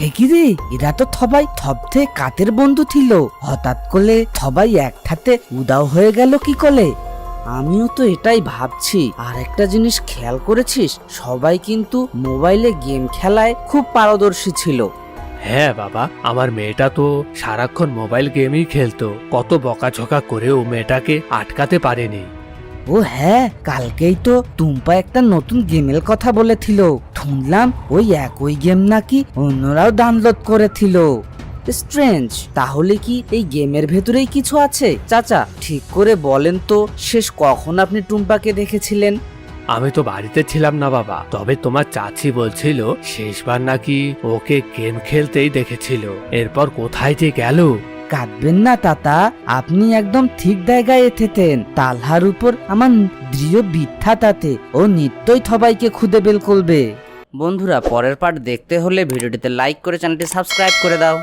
ঠিকই রে, এরা তো সবাই থবথে কাতের বন্ধু ছিল, হঠাৎ করে সবাই একসাথে উদাও হয়ে গেল কি করে? আমিও তো এটাই ভাবছি। আর একটা জিনিস খেয়াল করেছিস, সবাই কিন্তু মোবাইলে গেম খেলায় খুব পারদর্শী ছিল। হ্যাঁ বাবা, আমার মেয়েটা তো সারাক্ষণ মোবাইল গেমই খেলতো, কত বকাঝকা করেও মেয়েটাকে আটকাতে পারেনি। ও হ্যাঁ, কালকেই তো টুম্পা একটা নতুন গেমের কথা বলেছিল, শুনলাম ওই একই গেম নাকি অন্যরাও ডাউনলোড করেছিল। স্ট্রেঞ্জ, তাহলে কি এই গেমের ভেতরেই কিছু আছে? চাচা ঠিক করে বলেন তো, শেষ কখন আপনি টুম্পাকে দেখেছিলেন? আমি তো বাড়িতে ছিলাম না বাবা, তবে তোমার চাচি বলছিল শেষবার নাকি ওকে গেম খেলতেই দেখেছিল। এরপর কোথায় যে গেল। কাঁদবেন না তাতা, আপনি একদম ঠিক জায়গায় এসেছেন। তালহার উপর আমার দৃঢ় বিদ্যা, তাতে ও নিত্যই সবাইকে খুদে বের করবে। বন্ধুরা, পরের পার্ট দেখতে হলে ভিডিওটিতে লাইক করে চ্যানেলটি সাবস্ক্রাইব করে দাও।